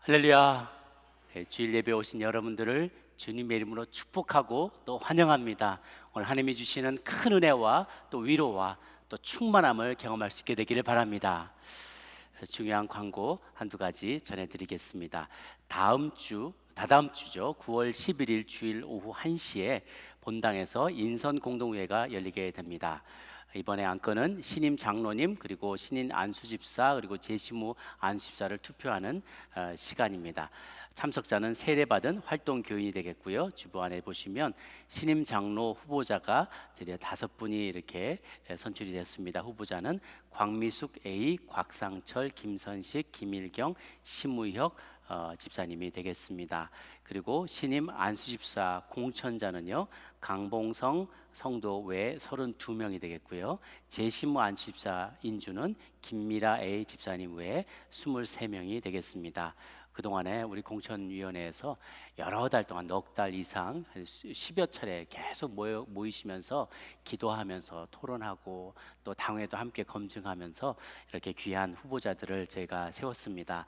할렐루야. 주일 예배 오신 여러분들을 주님의 이름으로 축복하고 또 환영합니다. 오늘 하나님이 주시는 큰 은혜와 또 위로와 또 충만함을 경험할 수 있게 되기를 바랍니다. 중요한 광고 한두 가지 전해드리겠습니다. 다다음 주죠. 9월 11일 주일 오후 1시에 본당에서 인선 공동회가 열리게 됩니다. 이번에 안건은 신임 장로님 그리고 신임 안수집사 그리고 제시무 안수집사를 투표하는 시간입니다. 참석자는 세례받은 활동 교인이 되겠고요. 주보안에 보시면 신임 장로 후보자가 5분이 이렇게 선출이 됐습니다. 후보자는 광미숙 A, 곽상철, 김선식, 김일경, 심우혁 집사님이 되겠습니다. 그리고 신임 안수집사 공천자는요, 강봉성 성도 외 32명이 되겠고요. 제시무 안수집사 인주는 김미라 A 집사님 외에 23명이 되겠습니다. 그동안에 우리 공천위원회에서 여러 달 동안 넉 달 이상 10여 차례 계속 모이시면서 기도하면서 토론하고 또 당회도 함께 검증하면서 이렇게 귀한 후보자들을 저희가 세웠습니다.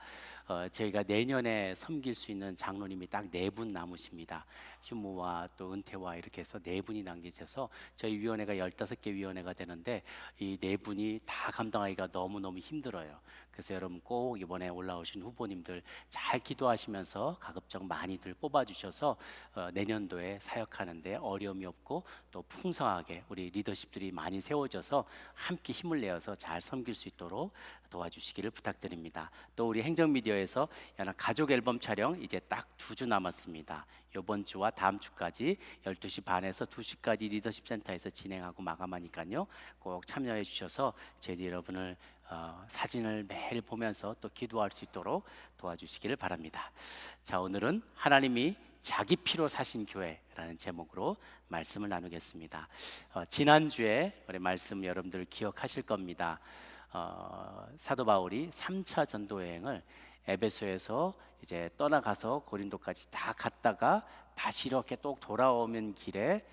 저희가 내년에 섬길 수 있는 장로님이 딱 4분 남으십니다. 휴무와 또 은퇴와 이렇게 해서 4분이 남기셔서 저희 위원회가 15개 위원회가 되는데 이 4분이 다 감당하기가 너무너무 힘들어요. 그래서 여러분 꼭 이번에 올라오신 후보님들 잘 기도하시면서 가급적 많이들 뽑아주셔서 내년도에 사역하는데 어려움이 없고 또 풍성하게 우리 리더십들이 많이 세워져서 함께 힘을 내어서 잘 섬길 수 있도록 도와주시기를 부탁드립니다. 또 우리 행정미디어에서 가족 앨범 촬영 이제 딱 2주 남았습니다. 이번 주와 다음 주까지 12시 반에서 2시까지 리더십 센터에서 진행하고 마감하니까요. 꼭 참여해 주셔서 저희 여러분을 사진을 매일 보면서 또 기도할 수 있도록 도와주시기를 바랍니다. 자, 오늘은 하나님이 자기 피로 사신 교회라는 제목으로 말씀을 나누겠습니다. 지난주에 우리 말씀 여러분들 기억하실 겁니다. 사도 바울이 3차 전도 여행을 에베소에서 이제 떠나가서 고린도까지 다 갔다가 다시 이렇게 또 돌아오는 길에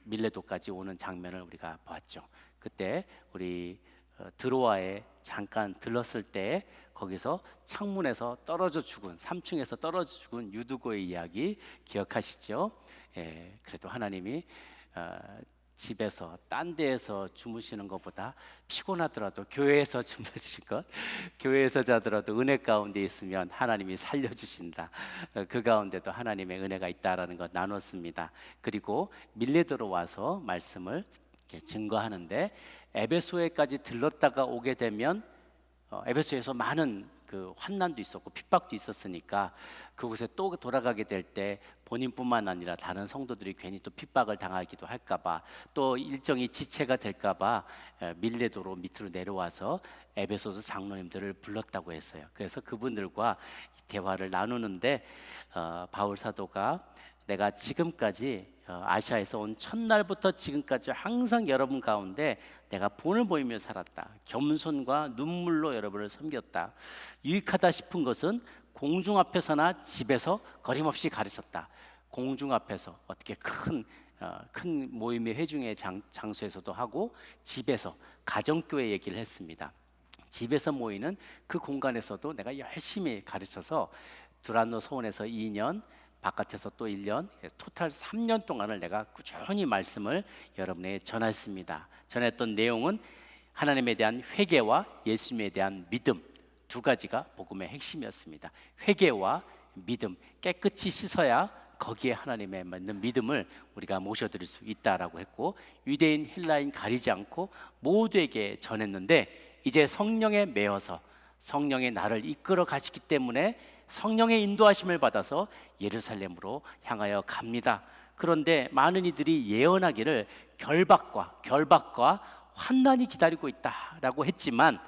밀레도까지 오는 장면을 우리가 봤죠. 그때 우리 드로아에 잠깐 들렀을 때 거기서 창문에서 떨어져 죽은 3층에서 떨어져 죽은 유두고의 이야기 기억하시죠? 그래도 하나님이 집에서 딴 데에서 주무시는 것보다 피곤하더라도 교회에서 주무실 것, 교회에서 자더라도 은혜 가운데 있으면 하나님이 살려주신다. 그 가운데도 하나님의 은혜가 있다라는 것 나눴습니다. 그리고 밀레도로 와서 말씀을 이렇게 증거하는데 에베소에까지 들렀다가 오게 되면 에베소에서 많은 그 환난도 있었고 핍박도 있었으니까 그곳에 또 돌아가게 될 때 본인뿐만 아니라 다른 성도들이 괜히 또 핍박을 당하기도 할까봐 또 일정이 지체가 될까봐 밀레도로 밑으로 내려와서 에베소서 장로님들을 불렀다고 했어요. 그래서 그분들과 대화를 나누는데 바울 사도가 내가 지금까지 아시아에서 온 첫날부터 지금까지 항상 여러분 가운데 내가 본을 보이며 살았다. 겸손과 눈물로 여러분을 섬겼다. 유익하다 싶은 것은 공중 앞에서나 집에서 거림없이 가르쳤다. 공중 앞에서 어떻게 큰 모임의 회중의 장소에서도 하고 집에서 가정교회 얘기를 했습니다. 집에서 모이는 그 공간에서도 내가 열심히 가르쳐서 두란노 소원에서 2년 바깥에서 또 1년, 토탈 3년 동안을 내가 꾸준히 말씀을 여러분에게 전했습니다. 전했던 내용은 하나님에 대한 회개와 예수님에 대한 믿음, 2가지가 복음의 핵심이었습니다. 회개와 믿음, 깨끗이 씻어야 거기에 하나님에 맞는 믿음을 우리가 모셔드릴 수 있다라고 했고, 유대인 헬라인 가리지 않고 모두에게 전했는데 이제 성령에 매어서 성령의 나를 이끌어 가시기 때문에 성령의 인도하심을 받아서 예루살렘으로 향하여 갑니다. 그런데 많은 이들이 예언하기를 결박과 환난이 기다리고 있다라고 했지만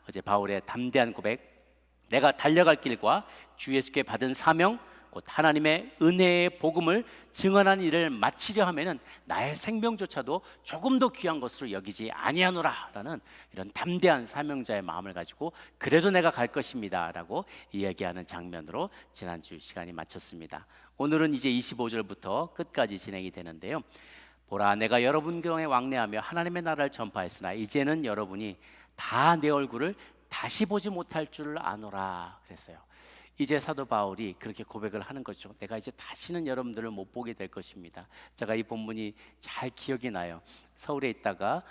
어제 바울의 담대한 고백, 내가 달려갈 길과 주 예수께 받은 사명 곧 하나님의 은혜의 복음을 증언하는 일을 마치려 하면은 나의 생명조차도 조금 더 귀한 것으로 여기지 아니하노라라는 이런 담대한 사명자의 마음을 가지고 그래도 내가 갈 것입니다 라고 이야기하는 장면으로 지난주 시간이 마쳤습니다. 오늘은 이제 25절부터 끝까지 진행이 되는데요. 보라, 내가 여러분 중에 왕래하며 하나님의 나라를 전파했으나 이제는 여러분이 다 내 얼굴을 다시 보지 못할 줄 아노라 그랬어요. 이제 사도 바울이 그렇게 고백을 하는 거죠. 내가 이제 다시는 여러분들을 못 보게 될 것입니다. 제가 이 본문이 잘 기억이 나요. 서울에 있다가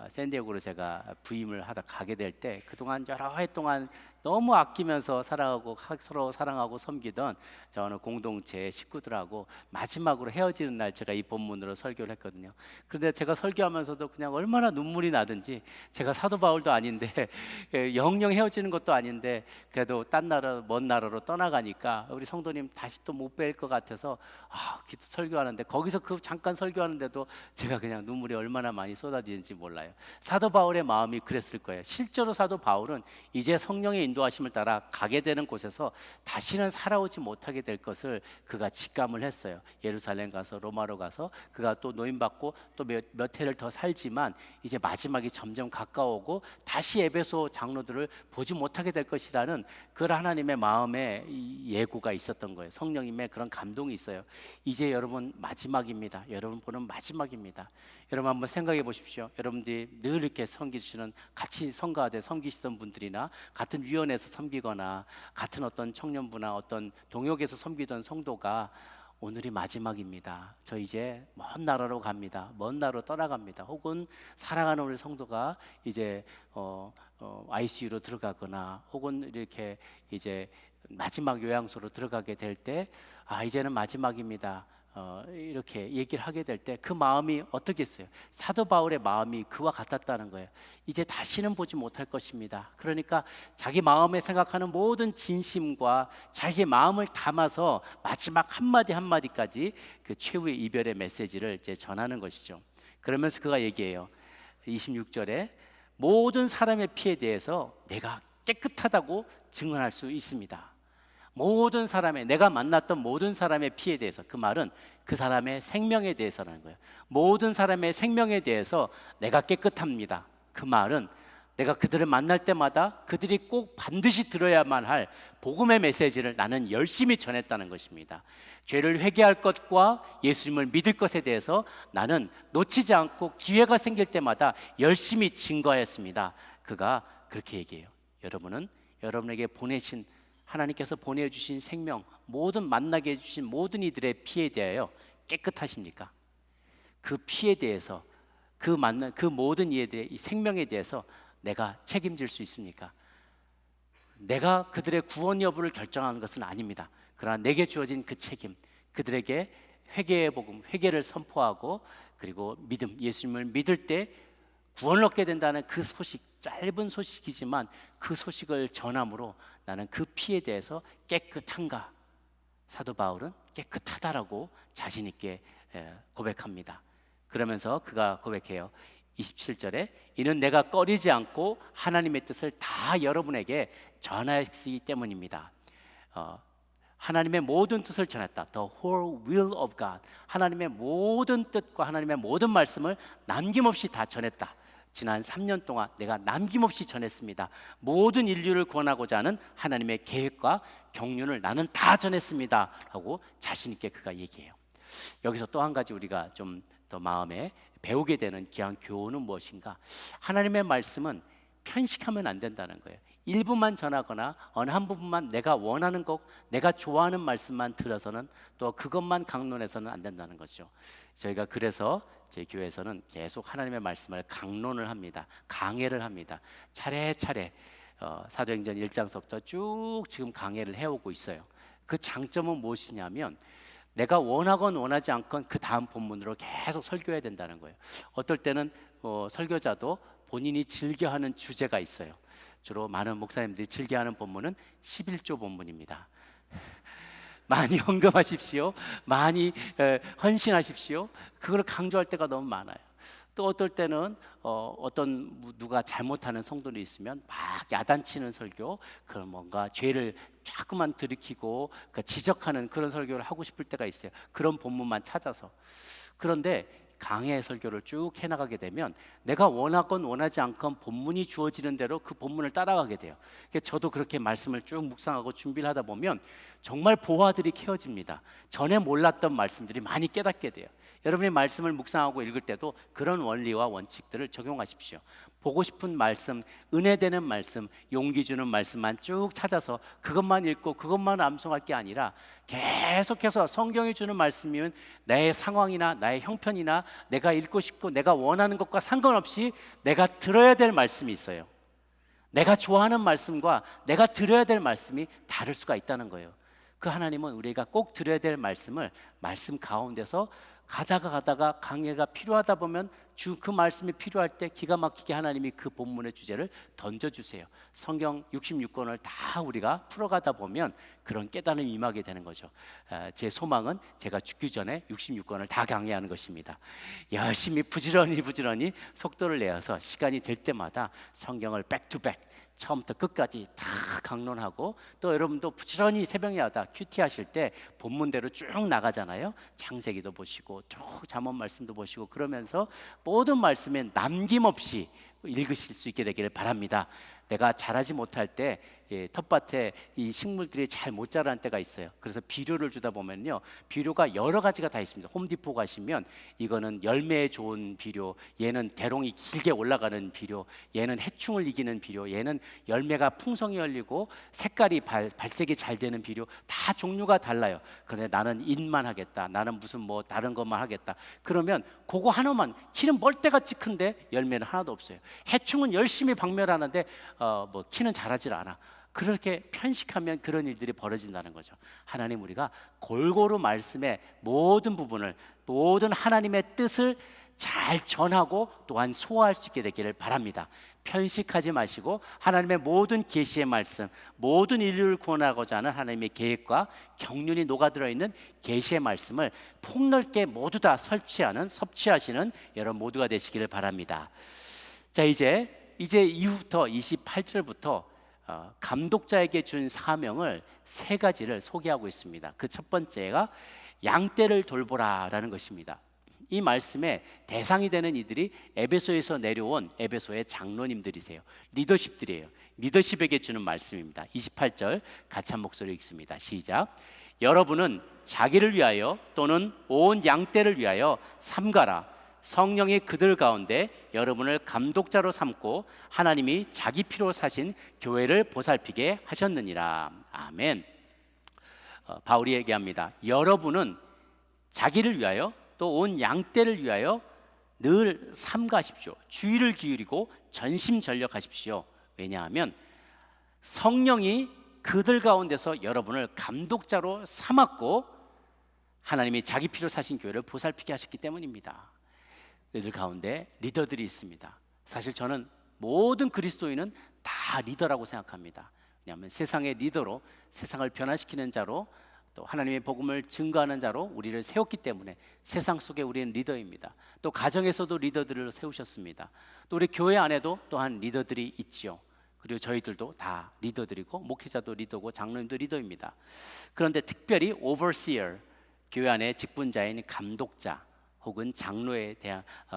샌디에고로 제가 부임을 하다 가게 될 때 그동안 여러 해 동안 너무 아끼면서 살아가고 서로 사랑하고 섬기던 저는 공동체 식구들하고 마지막으로 헤어지는 날 제가 이 본문으로 설교를 했거든요. 그런데 제가 설교하면서도 그냥 얼마나 눈물이 나든지, 제가 사도 바울도 아닌데 영영 헤어지는 것도 아닌데 그래도 딴 나라 먼 나라로 떠나가니까 우리 성도님 다시 또 못 뵐 것 같아서 기도 설교하는데, 거기서 그 잠깐 설교하는데도 제가 그냥 눈물이 얼마나 많이 쏟아지는지 몰라요. 사도 바울의 마음이 그랬을 거예요. 실제로 사도 바울은 이제 성령의 인도하심을 따라 가게 되는 곳에서 다시는 살아오지 못하게 될 것을 그가 직감을 했어요. 예루살렘 가서 로마로 가서 그가 또 노임받고 또 몇 해를 더 살지만 이제 마지막이 점점 가까워오고 다시 에베소 장로들을 보지 못하게 될 것이라는 그런 하나님의 마음에 예고가 있었던 거예요. 성령님의 그런 감동이 있어요. 이제 여러분 마지막입니다. 여러분 보는 마지막입니다. 여러분 한번 생각해 보십시오. 여러분들이 늘 이렇게 섬기시는, 같이 성가대 섬기시던 분들이나 같은 위원회에서 섬기거나 같은 어떤 청년부나 어떤 동역에서 섬기던 성도가 오늘이 마지막입니다. 저 이제 먼 나라로 갑니다. 먼 나라로 떠나갑니다. 혹은 사랑하는 우리 성도가 이제 ICU로 들어가거나 혹은 이렇게 이제 마지막 요양소로 들어가게 될 때 이제는 마지막입니다. 이렇게 얘기를 하게 될 때 그 마음이 어떻겠어요? 사도 바울의 마음이 그와 같았다는 거예요. 이제 다시는 보지 못할 것입니다. 그러니까 자기 마음에 생각하는 모든 진심과 자기의 마음을 담아서 마지막 한마디 한마디까지 그 최후의 이별의 메시지를 이제 전하는 것이죠. 그러면서 그가 얘기해요. 26절에 모든 사람의 피에 대해서 내가 깨끗하다고 증언할 수 있습니다. 모든 사람의, 내가 만났던 모든 사람의 피에 대해서, 그 말은 그 사람의 생명에 대해서라는 거예요. 모든 사람의 생명에 대해서 내가 깨끗합니다. 그 말은 내가 그들을 만날 때마다 그들이 꼭 반드시 들어야만 할 복음의 메시지를 나는 열심히 전했다는 것입니다. 죄를 회개할 것과 예수님을 믿을 것에 대해서 나는 놓치지 않고 기회가 생길 때마다 열심히 증거했습니다. 그가 그렇게 얘기해요. 여러분은 여러분에게 보내신, 하나님께서 보내주신 생명, 모든 만나게 해주신 모든 이들의 피에 대하여 깨끗하십니까? 그 피에 대해서, 그 모든 이들의 생명에 대해서 내가 책임질 수 있습니까? 내가 그들의 구원 여부를 결정하는 것은 아닙니다. 그러나 내게 주어진 그 책임, 그들에게 회개의 복음, 회개를 선포하고 그리고 믿음, 예수님을 믿을 때 구원을 얻게 된다는 그 소식, 짧은 소식이지만 그 소식을 전함으로 나는 그 피에 대해서 깨끗한가? 사도 바울은 깨끗하다라고 자신 있게 고백합니다. 그러면서 그가 고백해요. 27절에 이는 내가 꺼리지 않고 하나님의 뜻을 다 여러분에게 전하였기 때문입니다. 하나님의 모든 뜻을 전했다. The whole will of God. 하나님의 모든 뜻과 하나님의 모든 말씀을 남김없이 다 전했다. 지난 3년 동안 내가 남김없이 전했습니다. 모든 인류를 구원하고자 하는 하나님의 계획과 경륜을 나는 다 전했습니다 하고 자신 있게 그가 얘기해요. 여기서 또 한 가지 우리가 좀 더 마음에 배우게 되는 귀한 교훈은 무엇인가? 하나님의 말씀은 편식하면 안 된다는 거예요. 일부만 전하거나 어느 한 부분만 내가 원하는 것, 내가 좋아하는 말씀만 들어서는, 또 그것만 강론해서는 안 된다는 거죠. 저희가 그래서 저희 교회에서는 계속 하나님의 말씀을 강론을 합니다. 강해를 합니다. 차례차례 사도행전 1장서부터 쭉 지금 강해를 해오고 있어요. 그 장점은 무엇이냐면 내가 원하건 원하지 않건 그 다음 본문으로 계속 설교해야 된다는 거예요. 어떨 때는 설교자도 본인이 즐겨하는 주제가 있어요. 주로 많은 목사님들이 즐겨하는 본문은 11조 본문입니다. 많이 헌금하십시오. 많이 헌신하십시오. 그걸 강조할 때가 너무 많아요. 또 어떨 때는 누가 잘못하는 성도들이 있으면 막 야단치는 설교, 그런 뭔가 죄를 자꾸만 들이키고 지적하는 그런 설교를 하고 싶을 때가 있어요. 그런 본문만 찾아서. 그런데 강해 설교를 쭉 해나가게 되면 내가 원하건 원하지 않건 본문이 주어지는 대로 그 본문을 따라가게 돼요. 저도 그렇게 말씀을 쭉 묵상하고 준비를 하다 보면 정말 보화들이 캐어집니다. 전에 몰랐던 말씀들이 많이 깨닫게 돼요. 여러분이 말씀을 묵상하고 읽을 때도 그런 원리와 원칙들을 적용하십시오. 보고 싶은 말씀, 은혜 되는 말씀, 용기 주는 말씀만 쭉 찾아서 그것만 읽고 그것만 암송할 게 아니라 계속해서 성경이 주는 말씀이면 나의 상황이나 나의 형편이나 내가 읽고 싶고 내가 원하는 것과 상관없이 내가 들어야 될 말씀이 있어요. 내가 좋아하는 말씀과 내가 들어야 될 말씀이 다를 수가 있다는 거예요. 그 하나님은 우리가 꼭 들어야 될 말씀을 말씀 가운데서 가다가 강해가 필요하다 보면 그 말씀이 필요할 때 기가 막히게 하나님이 그 본문의 주제를 던져주세요. 성경 66권을 다 우리가 풀어가다 보면 그런 깨달음이 임하게 되는 거죠. 제 소망은 제가 죽기 전에 66권을 다 강해하는 것입니다. 열심히 부지런히 속도를 내어서 시간이 될 때마다 성경을 백투백 처음부터 끝까지 다 강론하고, 또 여러분도 부지런히 새벽야다 큐티 하실 때 본문대로 쭉 나가잖아요. 창세기도 보시고 쭉 잠언 말씀도 보시고 그러면서 모든 말씀에 남김없이 읽으실 수 있게 되기를 바랍니다. 내가 자라지 못할 때 텃밭에 이 식물들이 잘 못 자라는 때가 있어요. 그래서 비료를 주다 보면요, 비료가 여러 가지가 다 있습니다. 홈디포 가시면 이거는 열매에 좋은 비료, 얘는 대롱이 길게 올라가는 비료, 얘는 해충을 이기는 비료, 얘는 열매가 풍성히 열리고 색깔이 발색이 잘 되는 비료, 다 종류가 달라요. 그런데 나는 잇만 하겠다, 나는 무슨 뭐 다른 것만 하겠다, 그러면 그거 하나만, 키는 멀대같이 큰데 열매는 하나도 없어요. 해충은 열심히 박멸하는데 뭐 키는 자라질 않아. 그렇게 편식하면 그런 일들이 벌어진다는 거죠. 하나님, 우리가 골고루 말씀의 모든 부분을, 모든 하나님의 뜻을 잘 전하고 또한 소화할 수 있게 되기를 바랍니다. 편식하지 마시고 하나님의 모든 계시의 말씀, 모든 인류를 구원하고자 하는 하나님의 계획과 경륜이 녹아들어 있는 계시의 말씀을 폭넓게 모두 다 섭취하시는 여러분 모두가 되시기를 바랍니다. 자, 이제 이후부터 28절부터 감독자에게 준 사명을 세 가지를 소개하고 있습니다. 그 첫 번째가 양떼를 돌보라라는 것입니다. 이 말씀의 대상이 되는 이들이 에베소에서 내려온 에베소의 장로님들이세요. 리더십들이에요. 리더십에게 주는 말씀입니다. 28절 같이 한 목소리 읽습니다. 시작. 여러분은 자기를 위하여 또는 온 양떼를 위하여 삼가라. 성령이 그들 가운데 여러분을 감독자로 삼고 하나님이 자기 피로 사신 교회를 보살피게 하셨느니라. 아멘. 바울이 얘기합니다. 여러분은 자기를 위하여 또 온 양떼를 위하여 늘 삼가십시오. 주의를 기울이고 전심전력하십시오. 왜냐하면 성령이 그들 가운데서 여러분을 감독자로 삼았고 하나님이 자기 피로 사신 교회를 보살피게 하셨기 때문입니다. 이들 가운데 리더들이 있습니다. 사실 저는 모든 그리스도인은 다 리더라고 생각합니다. 왜냐하면 세상의 리더로, 세상을 변화시키는 자로, 또 하나님의 복음을 증거하는 자로 우리를 세웠기 때문에 세상 속에 우리는 리더입니다. 또 가정에서도 리더들을 세우셨습니다. 또 우리 교회 안에도 또한 리더들이 있지요. 그리고 저희들도 다 리더들이고 목회자도 리더고 장로님도 리더입니다. 그런데 특별히 overseer, 교회 안에 직분자인 감독자 혹은 장로에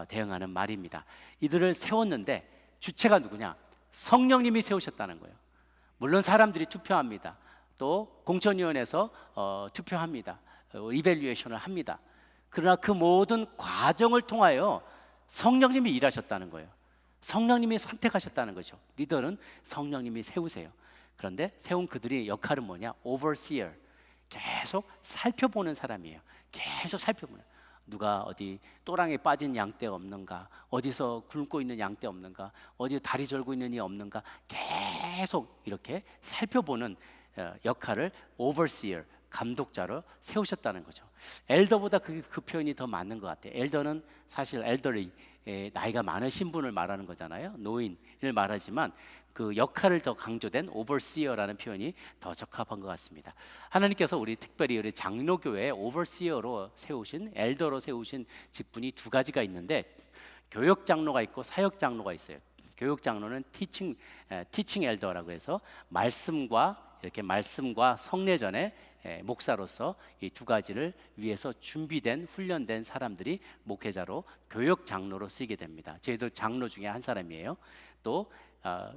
대응하는 말입니다. 이들을 세웠는데 주체가 누구냐? 성령님이 세우셨다는 거예요. 물론 사람들이 투표합니다. 또 공천위원회에서 투표합니다. 이밸류에이션을 합니다. 그러나 그 모든 과정을 통하여 성령님이 일하셨다는 거예요. 성령님이 선택하셨다는 거죠. 리더는 성령님이 세우세요. 그런데 세운 그들의 역할은 뭐냐? overseer, 계속 살펴보는 사람이에요. 계속 살펴보는. 누가 어디 또랑에 빠진 양떼 없는가, 어디서 굶고 있는 양떼 없는가, 어디 다리 절고 있는 이 없는가, 계속 이렇게 살펴보는 역할을 overseer, 감독자로 세우셨다는 거죠. 엘더보다 그 표현이 더 맞는 것 같아요. 엘더는 사실 엘더리, 나이가 많으신 분을 말하는 거잖아요. 노인을 말하지만 그 역할을 더 강조된 overseer라는 표현이 더 적합한 것 같습니다. 하나님께서 우리 특별히 우리 장로교회에 overseer로 세우신, 엘더로 세우신 직분이 두 가지가 있는데 교역 장로가 있고 사역 장로가 있어요. 교육 장로는 티칭 엘더라고 해서 말씀과 성례전에 목사로서 이 두 가지를 위해서 준비된 훈련된 사람들이 목회자로 교역 장로로 쓰이게 됩니다. 저희도 장로 중에 한 사람이에요. 또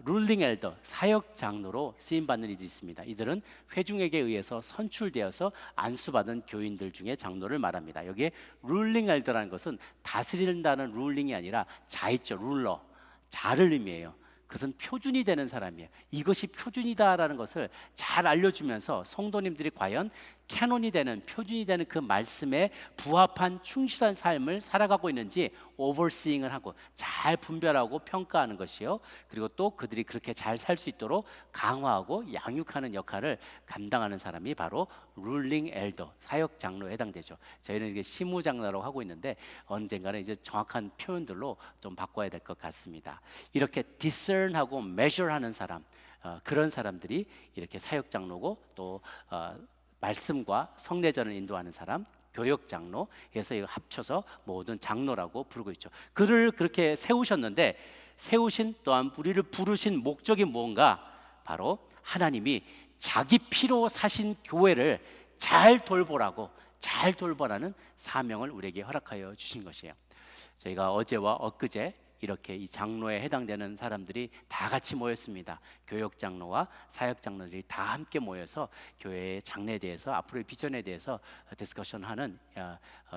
룰링 엘더, 사역 장로로 쓰임 받는 이들이 있습니다. 이들은 회중에게 의해서 선출되어서 안수받은 교인들 중에 장로를 말합니다. 여기에 룰링 엘더라는 것은 다스린다는 룰링이 아니라 자있죠, 룰러, 자를 의미해요. 그것은 표준이 되는 사람이에요. 이것이 표준이다라는 것을 잘 알려주면서 성도님들이 과연 캐논이 되는, 표준이 되는 그 말씀에 부합한 충실한 삶을 살아가고 있는지 오버시잉을 하고 잘 분별하고 평가하는 것이요, 그리고 또 그들이 그렇게 잘 살 수 있도록 강화하고 양육하는 역할을 감당하는 사람이 바로 룰링 엘더, 사역 장로에 해당되죠. 저희는 이게 시무 장로라고 하고 있는데 언젠가는 이제 정확한 표현들로 좀 바꿔야 될 것 같습니다. 이렇게 discern하고 measure하는 사람, 그런 사람들이 이렇게 사역 장로고, 또 말씀과 성례전을 인도하는 사람, 교역 장로 해서 이거 합쳐서 모든 장로라고 부르고 있죠. 그를 그렇게 세우셨는데, 세우신 또한 우리를 부르신 목적이 뭔가? 바로 하나님이 자기 피로 사신 교회를 잘 돌보라고, 잘 돌보라는 사명을 우리에게 허락하여 주신 것이에요. 저희가 어제와 엊그제 이렇게 이 장로에 해당되는 사람들이 다 같이 모였습니다. 교역 장로와 사역 장로들이 다 함께 모여서 교회의 장래에 대해서, 앞으로의 비전에 대해서 디스커션하는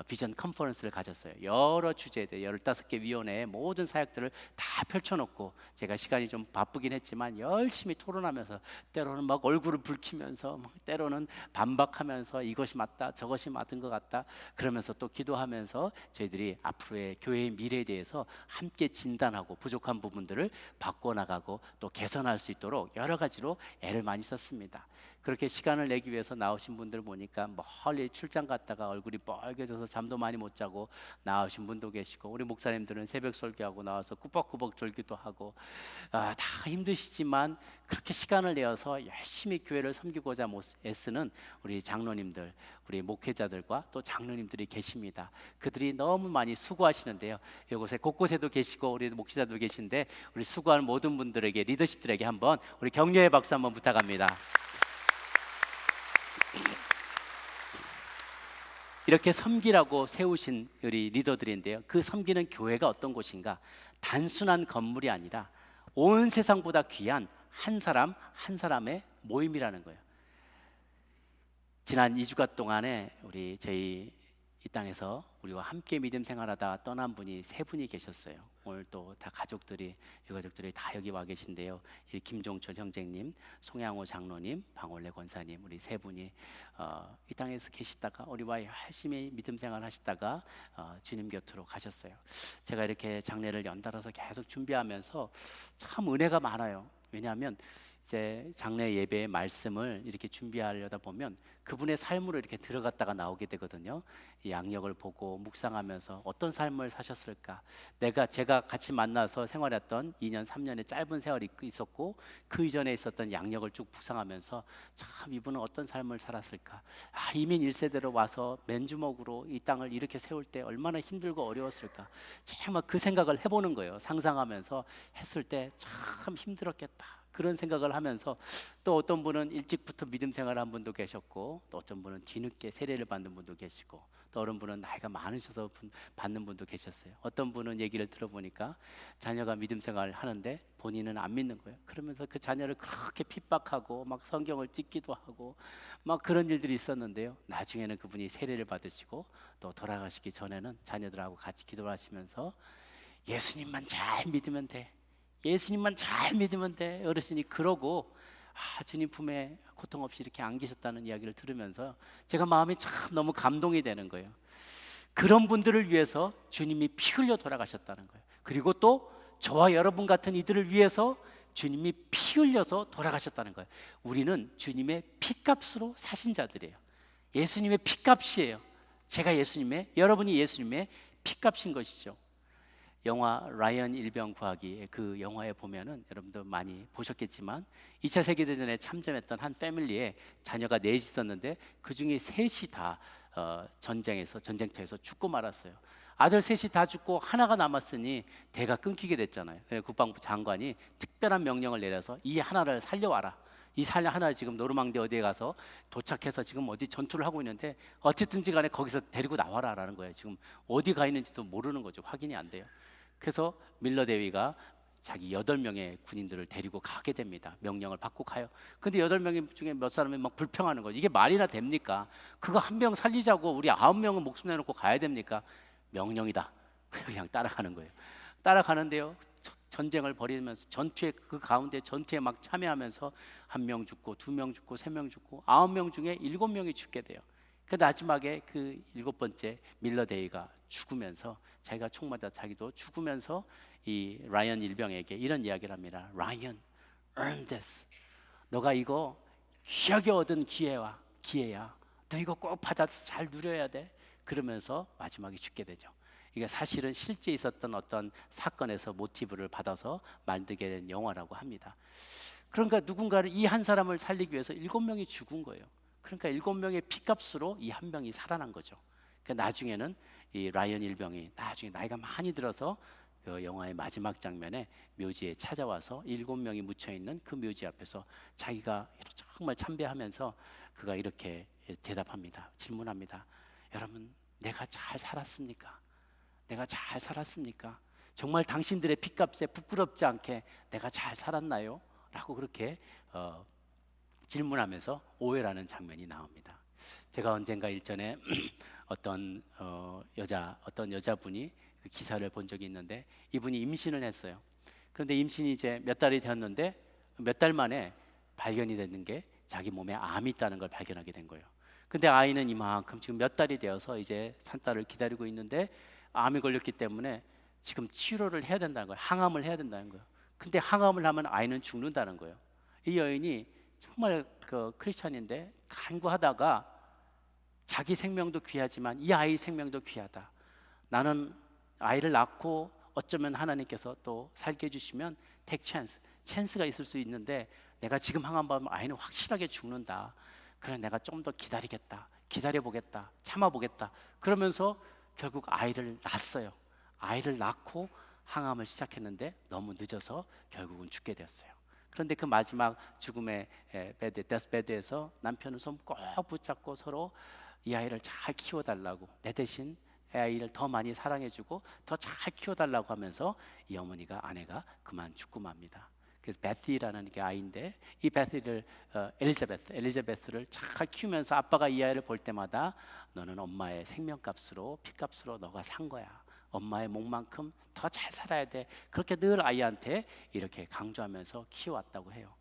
비전 컨퍼런스를 가졌어요. 여러 주제에 대해 15개 위원회의 모든 사역들을 다 펼쳐놓고, 제가 시간이 좀 바쁘긴 했지만 열심히 토론하면서, 때로는 막 얼굴을 붉히면서, 때로는 반박하면서 이것이 맞다 저것이 맞은 것 같다 그러면서 또 기도하면서 저희들이 앞으로의 교회의 미래에 대해서 함께 진단하고 부족한 부분들을 바꿔나가고 또 개선할 수 있도록 여러 가지로 애를 많이 썼습니다. 그렇게 시간을 내기 위해서 나오신 분들 보니까 멀리 출장 갔다가 얼굴이 빨개져서 잠도 많이 못 자고 나오신 분도 계시고, 우리 목사님들은 새벽 설교하고 나와서 꾸벅꾸벅 졸기도 하고, 다 힘드시지만 그렇게 시간을 내어서 열심히 교회를 섬기고자 애쓰는 우리 장로님들, 우리 목회자들과 또 장로님들이 계십니다. 그들이 너무 많이 수고하시는데요, 이곳에 곳곳에도 계시고 우리 목회자도 계신데, 우리 수고하는 모든 분들에게, 리더십들에게 한번 우리 격려의 박수 한번 부탁합니다. 이렇게 섬기라고 세우신 우리 리더들인데요, 그 섬기는 교회가 어떤 곳인가? 단순한 건물이 아니라 온 세상보다 귀한 한 사람 한 사람의 모임이라는 거예요. 지난 2주간 동안에 저희 이 땅에서 우리와 함께 믿음 생활하다 떠난 분이 3분이 계셨어요. 오늘 또 다 유가족들이 다 여기 와 계신데요, 이 김종철 형제님, 송양호 장로님, 방올래 권사님, 우리 3분이 이 땅에서 계시다가 우리와 열심히 믿음 생활 하시다가 주님 곁으로 가셨어요. 제가 이렇게 장례를 연달아서 계속 준비하면서 참 은혜가 많아요. 왜냐하면 이제 장례 예배의 말씀을 이렇게 준비하려다 보면 그분의 삶으로 이렇게 들어갔다가 나오게 되거든요. 이 양력을 보고 묵상하면서 어떤 삶을 사셨을까? 제가 같이 만나서 생활했던 2년 3년의 짧은 세월이 있었고, 그 이전에 있었던 양력을 쭉 묵상하면서 참 이분은 어떤 삶을 살았을까? 이민 1세대로 와서 맨주먹으로 이 땅을 이렇게 세울 때 얼마나 힘들고 어려웠을까? 정말 그 생각을 해보는 거예요. 상상하면서 했을 때 참 힘들었겠다, 그런 생각을 하면서, 또 어떤 분은 일찍부터 믿음 생활을 한 분도 계셨고, 또 어떤 분은 뒤늦게 세례를 받는 분도 계시고, 또 어떤 분은 나이가 많으셔서 받는 분도 계셨어요. 어떤 분은 얘기를 들어보니까 자녀가 믿음 생활을 하는데 본인은 안 믿는 거예요. 그러면서 그 자녀를 그렇게 핍박하고 막 성경을 찍기도 하고 막 그런 일들이 있었는데요, 나중에는 그분이 세례를 받으시고 또 돌아가시기 전에는 자녀들하고 같이 기도를 하시면서 예수님만 잘 믿으면 돼, 예수님만 잘 믿으면 돼, 어르신이 그러고 주님 품에 고통 없이 이렇게 안기셨다는 이야기를 들으면서 제가 마음이 참 너무 감동이 되는 거예요. 그런 분들을 위해서 주님이 피 흘려 돌아가셨다는 거예요. 그리고 또 저와 여러분 같은 이들을 위해서 주님이 피 흘려서 돌아가셨다는 거예요. 우리는 주님의 피값으로 사신 자들이에요. 예수님의 피값이에요. 여러분이 예수님의 피값인 것이죠. 영화 라이언 일병 구하기, 그 영화에 보면은 여러분도 많이 보셨겠지만 2차 세계대전에 참전했던 한 패밀리에 자녀가 4이 있었는데 그 중에 3이 다 전쟁터에서 죽고 말았어요. 아들 3이 다 죽고 하나가 남았으니 대가 끊기게 됐잖아요. 그래서 국방부 장관이 특별한 명령을 내려서 이 하나를 살려와라. 이 하나 지금 노르망디 어디에 가서 도착해서 지금 어디 전투를 하고 있는데 어쨌든지 간에 거기서 데리고 나와라라는 거예요. 지금 어디 가 있는지도 모르는 거죠. 확인이 안 돼요. 그래서 밀러 대위가 자기 8명의 군인들을 데리고 가게 됩니다. 명령을 받고 가요. 근데 8명 중에 몇 사람이 막 불평하는 거죠. 이게 말이나 됩니까? 그거 한 명 살리자고 우리 9명은 목숨 내놓고 가야 됩니까? 명령이다. 그냥 따라가는 거예요. 따라가는데요, 전쟁을 벌이면서 전투에, 그 가운데 전투에 막 참여하면서 1명 죽고 2명 죽고 3명 죽고 9명 중에 7명이 죽게 돼요. 그 마지막에 그 7번째 밀러데이가 죽으면서, 자기가 총 맞아 자기도 죽으면서 이 라이언 일병에게 이런 이야기를 합니다. 라이언, earn this. 너가 이거 귀하게 얻은 기회야. 너 이거 꼭 받아서 잘 누려야 돼. 그러면서 마지막에 죽게 되죠. 이게 사실은 실제 있었던 어떤 사건에서 모티브를 받아서 만들게 된 영화라고 합니다. 그러니까 누군가를, 이 한 사람을 살리기 위해서 7명이 죽은 거예요. 그러니까 7명의 피값으로 이 한 명이 살아난 거죠. 그러니까 나중에는 이 라이언 일병이 나중에 나이가 많이 들어서 그 영화의 마지막 장면에 묘지에 찾아와서 7명이 묻혀 있는 그 묘지 앞에서 자기가 정말 참배하면서 그가 이렇게 대답합니다. 질문합니다. 여러분, 내가 잘 살았습니까? 내가 잘 살았습니까? 정말 당신들의 피값에 부끄럽지 않게 내가 잘 살았나요? 라고 그렇게 질문하면서 오해라는 장면이 나옵니다. 제가 언젠가 일전에 어떤 여자분이 그 기사를 본 적이 있는데, 이분이 임신을 했어요. 그런데 임신이 이제 몇 달이 되었는데 몇 달 만에 발견이 됐는 게 자기 몸에 암이 있다는 걸 발견하게 된 거예요. 근데 아이는 이만큼 지금 몇 달이 되어서 이제 산딸을 기다리고 있는데 암이 걸렸기 때문에 지금 치료를 해야 된다는 거예요. 항암을 해야 된다는 거예요. 근데 항암을 하면 아이는 죽는다는 거예요. 이 여인이 정말 그 크리스찬인데 간구하다가 자기 생명도 귀하지만 이 아이 생명도 귀하다. 나는 아이를 낳고 어쩌면 하나님께서 또 살게 해주시면 take chance, 찬스가 있을 수 있는데 내가 지금 항암받으면 아이는 확실하게 죽는다. 그래, 내가 좀 더 기다리겠다, 기다려보겠다, 참아보겠다. 그러면서 결국 아이를 낳았어요. 아이를 낳고 항암을 시작했는데 너무 늦어서 결국은 죽게 되었어요. 그런데 그 마지막 죽음의 데스베드에서 남편은 손 꼭 붙잡고 서로 이 아이를 잘 키워달라고, 내 대신 아이를 더 많이 사랑해주고 더 잘 키워달라고 하면서 이 어머니가, 아내가 그만 죽고 맙니다. 그래서 베티라는 게 아이인데, 이 베티를 엘리자베스를 잘 키우면서 아빠가 이 아이를 볼 때마다 너는 엄마의 생명값으로, 피값으로 너가 산 거야. 엄마의 목만큼 더 잘 살아야 돼. 그렇게 늘 아이한테 이렇게 강조하면서 키워왔다고 해요.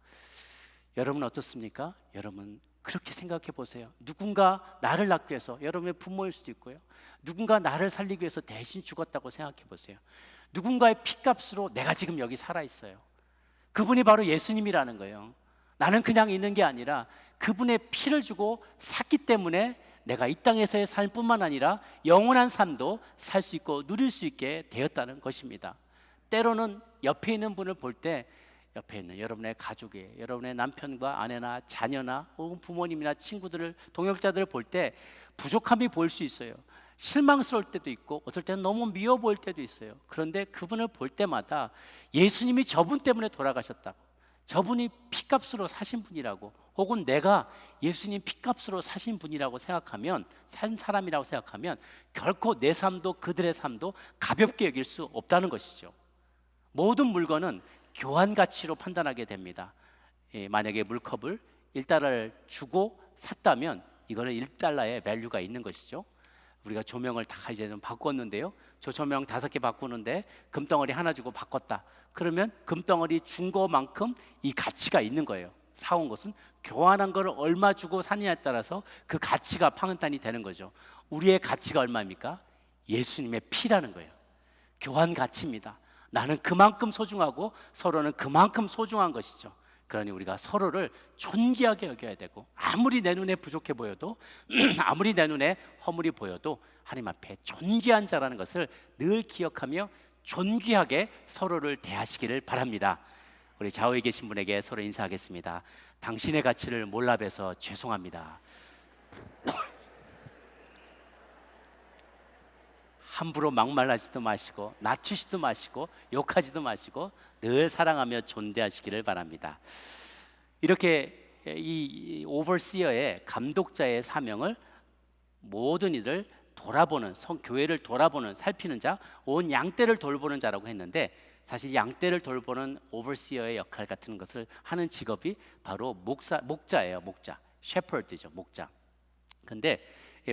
여러분 어떻습니까? 여러분 그렇게 생각해 보세요. 누군가 나를 낳기 위해서, 여러분의 부모일 수도 있고요, 누군가 나를 살리기 위해서 대신 죽었다고 생각해 보세요. 누군가의 피값으로 내가 지금 여기 살아 있어요. 그분이 바로 예수님이라는 거예요. 나는 그냥 있는 게 아니라 그분의 피를 주고 샀기 때문에 내가 이 땅에서의 삶뿐만 아니라 영원한 삶도 살 수 있고 누릴 수 있게 되었다는 것입니다. 때로는 옆에 있는 분을 볼 때, 옆에 있는 여러분의 가족이, 여러분의 남편과 아내나 자녀나 혹은 부모님이나 친구들을, 동역자들을 볼 때 부족함이 보일 수 있어요. 실망스러울 때도 있고 어떨 때는 너무 미워 보일 때도 있어요. 그런데 그분을 볼 때마다 예수님이 저분 때문에 돌아가셨다고, 저분이 피값으로 사신 분이라고, 혹은 내가 예수님 피값으로 사신 분이라고 생각하면, 산 사람이라고 생각하면 결코 내 삶도 그들의 삶도 가볍게 여길 수 없다는 것이죠. 모든 물건은 교환 가치로 판단하게 됩니다. 만약에 물컵을 1달러를 주고 샀다면 이거는 1달러의 밸류가 있는 것이죠. 우리가 조명을 다 이제 좀 바꿨는데요, 저 조명 5개 바꾸는데 금덩어리 하나 주고 바꿨다. 그러면 금덩어리 준 거만큼 이 가치가 있는 거예요. 사온 것은 교환한 거를 얼마 주고 사느냐에 따라서 그 가치가 판단이 되는 거죠. 우리의 가치가 얼마입니까? 예수님의 피라는 거예요. 교환 가치입니다. 나는 그만큼 소중하고 서로는 그만큼 소중한 것이죠. 그러니 우리가 서로를 존귀하게 여겨야 되고, 아무리 내 눈에 부족해 보여도 아무리 내 눈에 허물이 보여도 하나님 앞에 존귀한 자라는 것을 늘 기억하며 존귀하게 서로를 대하시기를 바랍니다. 우리 좌우에 계신 분에게 서로 인사하겠습니다. 당신의 가치를 몰라 뵈서 죄송합니다. 함부로 막말하지도 마시고 낮추지도 마시고 욕하지도 마시고 늘 사랑하며 존대하시기를 바랍니다. 이렇게 이 오버시어의 감독자의 사명을 모든 이들 돌아보는, 교회를 돌아보는, 살피는 자, 온 양떼를 돌보는 자라고 했는데, 사실 양떼를 돌보는 오버시어의 역할 같은 것을 하는 직업이 바로 목자예요. 목자, 셰퍼드죠. 목자. 근데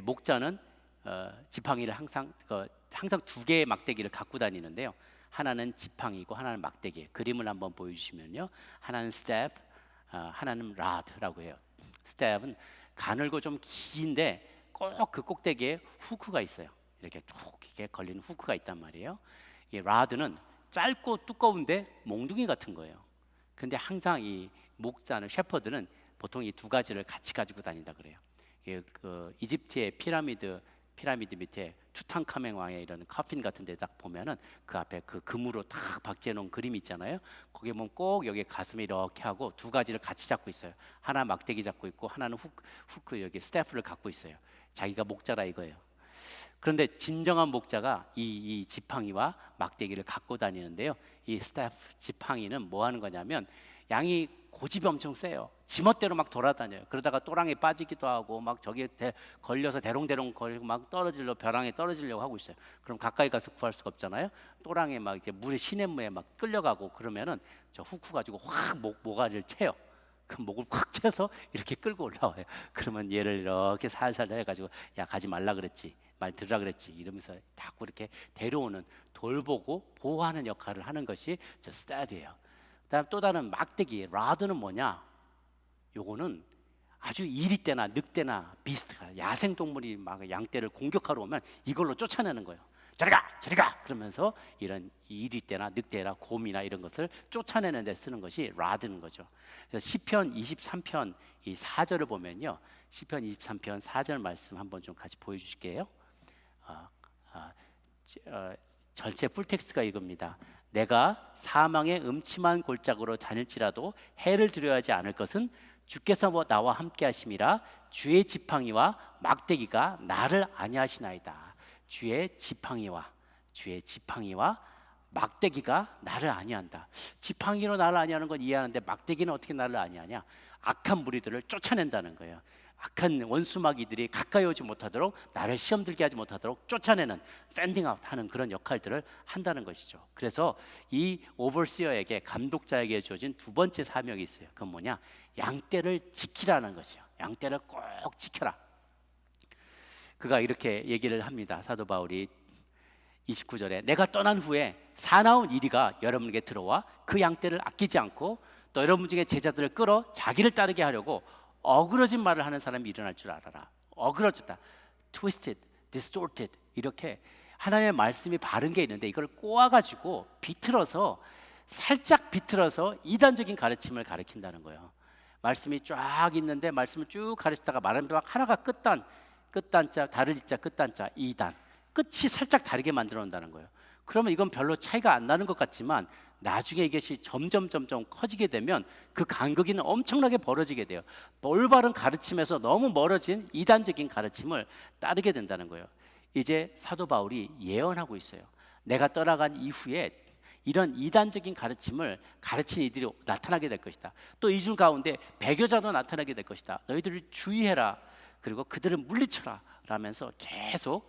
목자는 지팡이를 항상 두 개의 막대기를 갖고 다니는데요. 하나는 지팡이고 하나는 막대기. 그림을 한번 보여주시면요, 하나는 스텝, 하나는 라드라고 해요. 스텝은 가늘고 좀 긴데 꼭 그 꼭대기에 후크가 있어요. 이렇게 툭 이렇게 걸리는 후크가 있단 말이에요. 이 라드는 짧고 두꺼운데 몽둥이 같은 거예요. 근데 항상 이 목자는 셰퍼드는 보통 이 두 가지를 같이 가지고 다닌다 그래요. 그 이집트의 피라미드 밑에 투탕카멘 왕의 이런 커핀 같은 데 딱 보면은 그 앞에 그 금으로 딱 박지해 놓은 그림 있잖아요. 거기 보면 꼭 여기 가슴에 이렇게 하고 두 가지를 같이 잡고 있어요. 하나 막대기 잡고 있고 하나는 후크 여기 스태프를 갖고 있어요. 자기가 목자라 이거예요. 그런데 진정한 목자가 이 지팡이와 막대기를 갖고 다니는데요. 이 스태프 지팡이는 뭐 하는 거냐면, 양이 고집이 엄청 세요. 지멋대로 막 돌아다녀요. 그러다가 또랑에 빠지기도 하고 막 저기에 걸려서 대롱대롱 거리고 막 벼랑에 떨어지려고 하고 있어요. 그럼 가까이 가서 구할 수가 없잖아요. 또랑에 막 이렇게 물에 시냇물에 막 끌려가고 그러면은 저 후크 가지고 확 모가지를 채요. 그 목을 콱 채서 이렇게 끌고 올라와요. 그러면 얘를 이렇게 살살 해가지고, 야 가지 말라 그랬지, 말 들으라 그랬지, 이러면서 자꾸 이렇게 데려오는, 돌보고 보호하는 역할을 하는 것이 저 스텝이에요. 그다음 또 다른 막대기 라드는 뭐냐? 요거는 아주 이리 때나 늑대나 비스트가, 야생동물이 막 양떼를 공격하러 오면 이걸로 쫓아내는 거예요. 저리 가 그러면서 이런 이리 때나 늑대나 곰이나 이런 것을 쫓아내는 데 쓰는 것이 라드는 거죠. 그래서 시편 23편 이 4절을 보면요, 시편 23편 4절 말씀 한번 좀 같이 보여주실게요. 전체 풀텍스트가 이겁니다. 내가 사망의 음침한 골짜기로 다닐지라도 해를 두려워하지 않을 것은 주께서 나와 함께 하심이라. 주의 지팡이와 막대기가 나를 안위하시나이다. 주의 지팡이와 막대기가 나를 안위한다. 지팡이로 나를 안위하는 건 이해하는데 막대기는 어떻게 나를 안위하냐? 악한 무리들을 쫓아낸다는 거예요. 악한 원수마귀들이 가까이 오지 못하도록, 나를 시험 들게 하지 못하도록 쫓아내는, 팬딩 아웃 하는 그런 역할들을 한다는 것이죠. 그래서 이 오버시어에게, 감독자에게 주어진 두 번째 사명이 있어요. 그건 뭐냐? 양떼를 지키라는 것이요. 양떼를 꼭 지켜라. 그가 이렇게 얘기를 합니다. 사도 바울이 29절에 내가 떠난 후에 사나운 이리가 여러분에게 들어와 그 양떼를 아끼지 않고 또 여러분 중에 제자들을 끌어 자기를 따르게 하려고 어그러진 말을 하는 사람이 일어날 줄 알아라. 어그러졌다, twisted, distorted, 이렇게 하나님의 말씀이 바른 게 있는데 이걸 꼬아가지고 살짝 비틀어서 이단적인 가르침을 가르친다는 거예요. 말씀이 쫙 있는데 말씀을 쭉 가르치다가 말하는 막 하나가 끝단자, 다를 자, 끝단자, 이단, 끝이 살짝 다르게 만들어 놓는다는 거예요. 그러면 이건 별로 차이가 안 나는 것 같지만 나중에 이것이 점점 커지게 되면 그 간극이 엄청나게 벌어지게 돼요. 올바른 가르침에서 너무 멀어진 이단적인 가르침을 따르게 된다는 거예요. 이제 사도 바울이 예언하고 있어요. 내가 떠나간 이후에 이런 이단적인 가르침을 가르친 이들이 나타나게 될 것이다. 또 이 중 가운데 배교자도 나타나게 될 것이다. 너희들을 주의해라. 그리고 그들을 물리쳐라 라면서 계속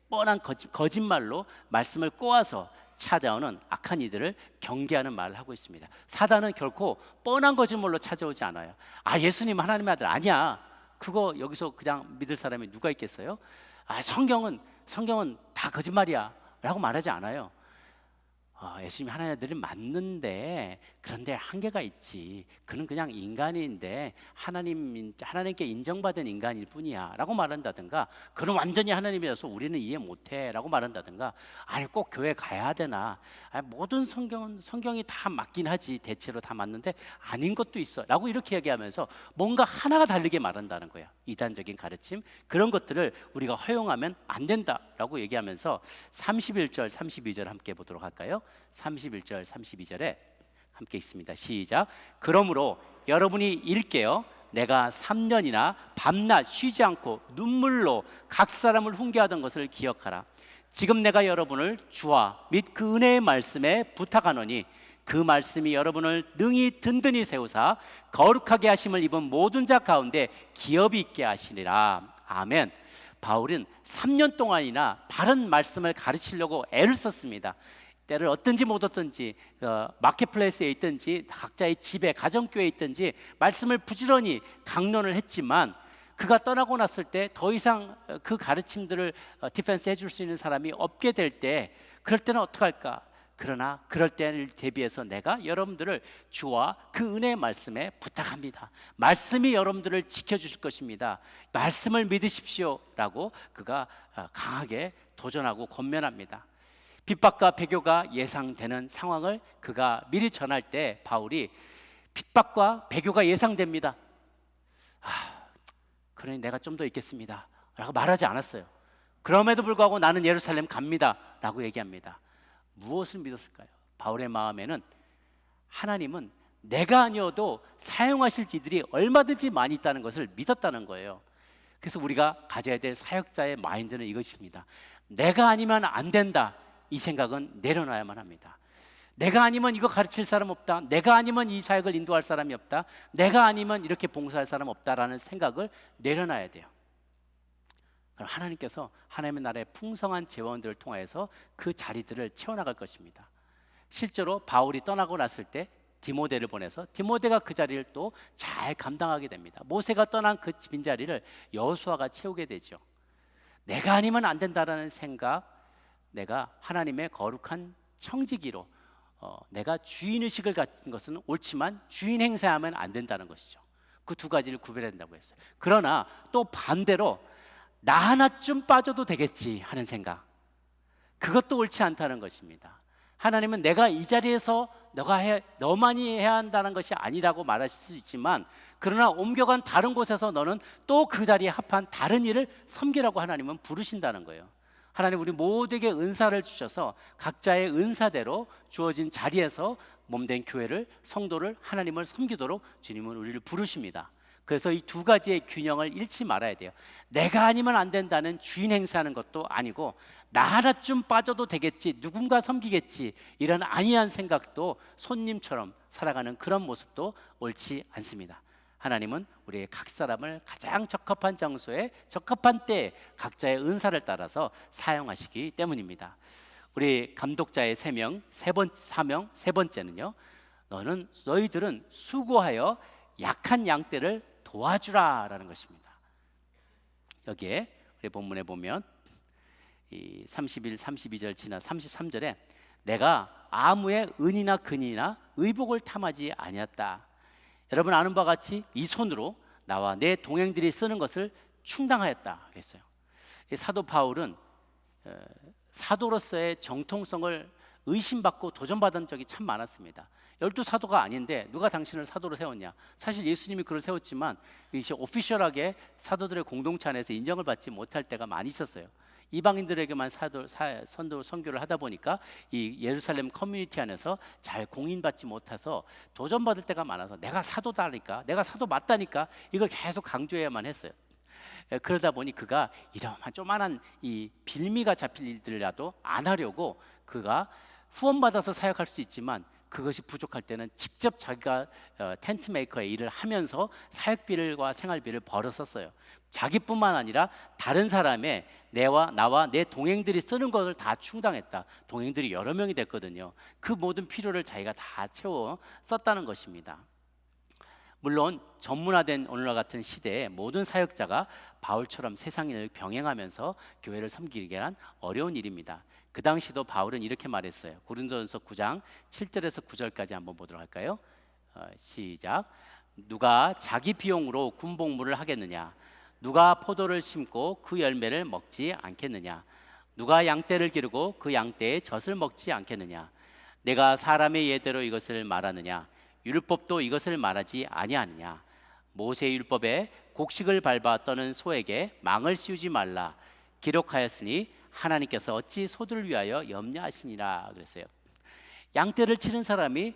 뻔한 거짓말로 말씀을 꼬아서 찾아오는 악한 이들을 경계하는 말을 하고 있습니다. 사단은 결코 뻔한 거짓말로 찾아오지 않아요. 예수님 하나님의 아들 아니야, 그거 여기서 그냥 믿을 사람이 누가 있겠어요? 성경은 다 거짓말이야 라고 말하지 않아요. 예수님이 하나님의 아들이 맞는데 그런데 한계가 있지. 그는 그냥 인간인데 하나님께 인정받은 인간일 뿐이야 라고 말한다든가, 그는 완전히 하나님이어서 우리는 이해 못해 라고 말한다든가, 아니 꼭 교회 가야 되나, 모든 성경이 다 맞긴 하지, 대체로 다 맞는데 아닌 것도 있어 라고 이렇게 얘기하면서 뭔가 하나가 다르게 말한다는 거야. 이단적인 가르침, 그런 것들을 우리가 허용하면 안 된다 라고 얘기하면서 31절 32절 함께 보도록 할까요? 31절 32절에 함께 있습니다. 시작. 그러므로 여러분이 일깨어 내가 3년이나 밤낮 쉬지 않고 눈물로 각 사람을 훈계하던 것을 기억하라. 지금 내가 여러분을 주와 및 그 은혜의 말씀에 부탁하노니 그 말씀이 여러분을 능히 든든히 세우사 거룩하게 하심을 입은 모든 자 가운데 기업이 있게 하시리라. 아멘. 바울은 3년 동안이나 바른 말씀을 가르치려고 애를 썼습니다. 때를 얻든지 못 얻든지 마켓플레이스에 있든지 각자의 집에 가정교회에 있든지 말씀을 부지런히 강론을 했지만 그가 떠나고 났을 때 더 이상 그 가르침들을 디펜스 해줄 수 있는 사람이 없게 될 때, 그럴 때는 어떡할까? 그러나 그럴 때를 대비해서 내가 여러분들을 주와 그 은혜의 말씀에 부탁합니다. 말씀이 여러분들을 지켜주실 것입니다. 말씀을 믿으십시오 라고 그가 강하게 도전하고 권면합니다. 핍박과 배교가 예상되는 상황을 그가 미리 전할 때 바울이 핍박과 배교가 예상됩니다. 그러니 내가 좀 더 있겠습니다 라고 말하지 않았어요. 그럼에도 불구하고 나는 예루살렘 갑니다 라고 얘기합니다. 무엇을 믿었을까요? 바울의 마음에는 하나님은 내가 아니어도 사용하실 지들이 얼마든지 많이 있다는 것을 믿었다는 거예요. 그래서 우리가 가져야 될 사역자의 마인드는 이것입니다. 내가 아니면 안 된다, 이 생각은 내려놔야만 합니다. 내가 아니면 이거 가르칠 사람 없다, 내가 아니면 이 사역을 인도할 사람이 없다, 내가 아니면 이렇게 봉사할 사람 없다라는 생각을 내려놔야 돼요. 그럼 하나님께서 하나님의 나라의 풍성한 재원들을 통해서 그 자리들을 채워나갈 것입니다. 실제로 바울이 떠나고 났을 때 디모데를 보내서 디모데가 그 자리를 또 잘 감당하게 됩니다. 모세가 떠난 그 빈자리를 여호수아가 채우게 되죠. 내가 아니면 안 된다라는 생각, 내가 하나님의 거룩한 청지기로 내가 주인의식을 갖는 것은 옳지만 주인 행세하면 안 된다는 것이죠. 그 두 가지를 구별해야 된다고 했어요. 그러나 또 반대로 나 하나쯤 빠져도 되겠지 하는 생각, 그것도 옳지 않다는 것입니다. 하나님은 내가 이 자리에서 너만이 해야 한다는 것이 아니라고 말하실 수 있지만, 그러나 옮겨간 다른 곳에서 너는 또 그 자리에 합한 다른 일을 섬기라고 하나님은 부르신다는 거예요. 하나님 우리 모두에게 은사를 주셔서 각자의 은사대로 주어진 자리에서 몸된 교회를, 성도를, 하나님을 섬기도록 주님은 우리를 부르십니다. 그래서 이 두 가지의 균형을 잃지 말아야 돼요. 내가 아니면 안 된다는 주인 행세하는 것도 아니고, 나 하나쯤 빠져도 되겠지, 누군가 섬기겠지, 이런 안이한 생각도 손님처럼 살아가는 그런 모습도 옳지 않습니다. 하나님은 우리의 각 사람을 가장 적합한 장소에 적합한 때에 각자의 은사를 따라서 사용하시기 때문입니다. 우리 감독자의 사명 세 번째는요, 너희들은 수고하여 약한 양떼를 도와주라라는 것입니다. 여기에 우리 본문에 보면 이 31, 32절 지나 33절에 내가 아무의 은이나 근이나 의복을 탐하지 아니었다. 여러분 아는 바와 같이 이 손으로 나와 내 동행들이 쓰는 것을 충당하였다 그랬어요. 사도 바울은 사도로서의 정통성을 의심받고 도전받은 적이 참 많았습니다. 12사도가 아닌데 누가 당신을 사도로 세웠냐? 사실 예수님이 그를 세웠지만 이제 오피셜하게 사도들의 공동체 안에서 인정을 받지 못할 때가 많이 있었어요. 이방인들에게만 선교를 하다 보니까 이 예루살렘 커뮤니티 안에서 잘 공인받지 못해서 도전받을 때가 많아서 내가 사도다니까, 내가 사도 맞다니까 이걸 계속 강조해야만 했어요. 그러다 보니 그가 이러한 조만한 이 빌미가 잡힐 일들이라도 안 하려고 그가 후원받아서 사역할 수 있지만 그것이 부족할 때는 직접 자기가 텐트 메이커의 일을 하면서 사역비와 생활비를 벌어 썼어요. 자기뿐만 아니라 다른 사람의 나와 내 동행들이 쓰는 것을 다 충당했다. 동행들이 여러 명이 됐거든요. 그 모든 필요를 자기가 다 채워 썼다는 것입니다. 물론 전문화된 오늘과 같은 시대에 모든 사역자가 바울처럼 세상을 병행하면서 교회를 섬기기란 어려운 일입니다. 그 당시도 바울은 이렇게 말했어요. 고린도전서 9장 7절에서 9절까지 한번 보도록 할까요? 시작. 누가 자기 비용으로 군복무를 하겠느냐? 누가 포도를 심고 그 열매를 먹지 않겠느냐? 누가 양떼를 기르고 그 양떼의 젖을 먹지 않겠느냐? 내가 사람의 예대로 이것을 말하느냐? 율법도 이것을 말하지 아니하느냐? 모세의 율법에 곡식을 밟아 떠는 소에게 망을 씌우지 말라 기록하였으니 하나님께서 어찌 소들을 위하여 염려하시니라 그랬어요. 양떼를 치는 사람이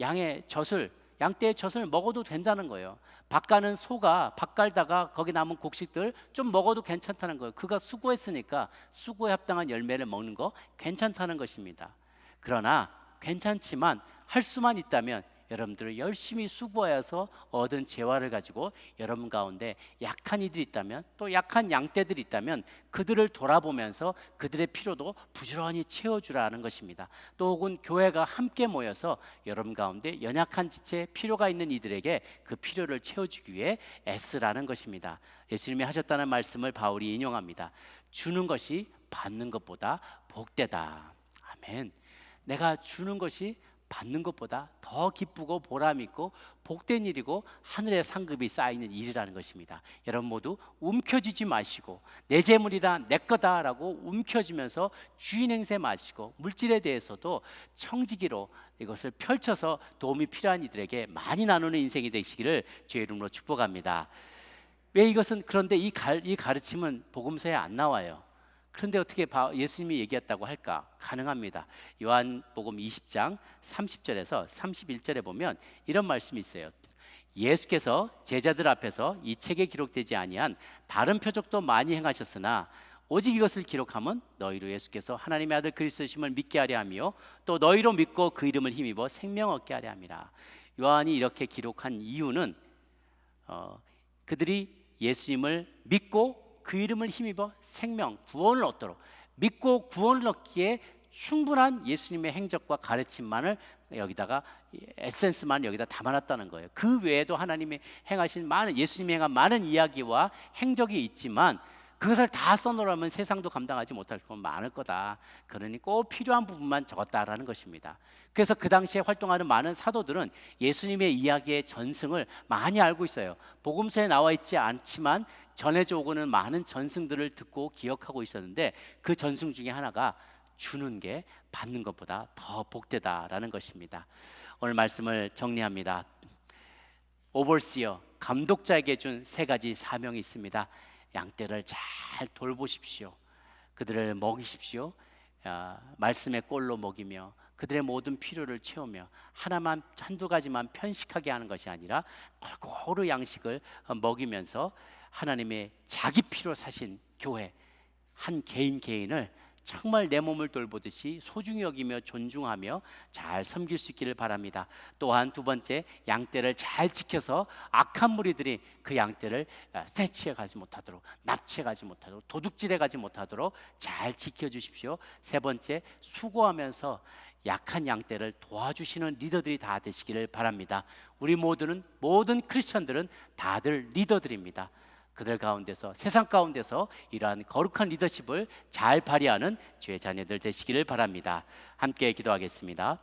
양떼의 젖을 먹어도 된다는 거예요. 밥 가는 소가 밥 갈다가 거기 남은 곡식들 좀 먹어도 괜찮다는 거예요. 그가 수고했으니까 수고에 합당한 열매를 먹는 거 괜찮다는 것입니다. 그러나 괜찮지만 할 수만 있다면 여러분들 열심히 수고하여서 얻은 재화를 가지고 여러분 가운데 약한 이들이 있다면, 또 약한 양떼들이 있다면 그들을 돌아보면서 그들의 필요도 부지런히 채워주라는 것입니다. 또 혹은 교회가 함께 모여서 여러분 가운데 연약한 지체, 필요가 있는 이들에게 그 필요를 채워주기 위해 애쓰라는 것입니다. 예수님이 하셨다는 말씀을 바울이 인용합니다. 주는 것이 받는 것보다 복되다. 아멘. 내가 주는 것이 받는 것보다 더 기쁘고 보람 있고 복된 일이고 하늘의 상급이 쌓이는 일이라는 것입니다. 여러분 모두 움켜쥐지 마시고 내 재물이다, 내 거다라고 움켜쥐면서 주인 행세 마시고, 물질에 대해서도 청지기로 이것을 펼쳐서 도움이 필요한 이들에게 많이 나누는 인생이 되시기를 주의 이름으로 축복합니다. 왜 이것은, 그런데 이 가르침은 복음서에 안 나와요. 그런데 어떻게 예수님이 얘기했다고 할까? 가능합니다. 요한복음 20장 30절에서 31절에 보면 이런 말씀이 있어요. 예수께서 제자들 앞에서 이 책에 기록되지 아니한 다른 표적도 많이 행하셨으나 오직 이것을 기록함은 너희로 예수께서 하나님의 아들 그리스도심을 믿게 하려 하며 또 너희로 믿고 그 이름을 힘입어 생명 얻게 하려 함이라. 요한이 이렇게 기록한 이유는 그들이 예수님을 믿고 그 이름을 힘입어 생명, 구원을 얻도록, 믿고 구원을 얻기에 충분한 예수님의 행적과 가르침만을 여기다가, 에센스만 여기다 담아놨다는 거예요. 그 외에도 하나님이 행하신 많은, 예수님이 행한 많은 이야기와 행적이 있지만 그것을 다 써놓으면 세상도 감당하지 못할 건 많을 거다. 그러니 꼭 필요한 부분만 적었다라는 것입니다. 그래서 그 당시에 활동하는 많은 사도들은 예수님의 이야기의 전승을 많이 알고 있어요. 복음서에 나와 있지 않지만 전해져 오고는 많은 전승들을 듣고 기억하고 있었는데, 그 전승 중에 하나가 주는 게 받는 것보다 더 복되다라는 것입니다. 오늘 말씀을 정리합니다. 오버시어, 감독자에게 준 세 가지 사명이 있습니다. 양떼를 잘 돌보십시오. 그들을 먹이십시오. 말씀의 꼴로 먹이며 그들의 모든 필요를 채우며 한두 가지만 편식하게 하는 것이 아니라 골고루 양식을 먹이면서 하나님의 자기 피로 사신 교회, 한 개인 개인을 정말 내 몸을 돌보듯이 소중히 여기며 존중하며 잘 섬길 수 있기를 바랍니다. 또한 두 번째, 양떼를 잘 지켜서 악한 무리들이 그 양떼를 세치해 가지 못하도록, 납치해 가지 못하도록, 도둑질해 가지 못하도록 잘 지켜주십시오. 세 번째, 수고하면서 약한 양떼를 도와주시는 리더들이 다 되시기를 바랍니다. 우리 모든 크리스천들은 다들 리더들입니다. 그들 가운데서, 세상 가운데서 이러한 거룩한 리더십을 잘 발휘하는 주의 자녀들 되시기를 바랍니다. 함께 기도하겠습니다.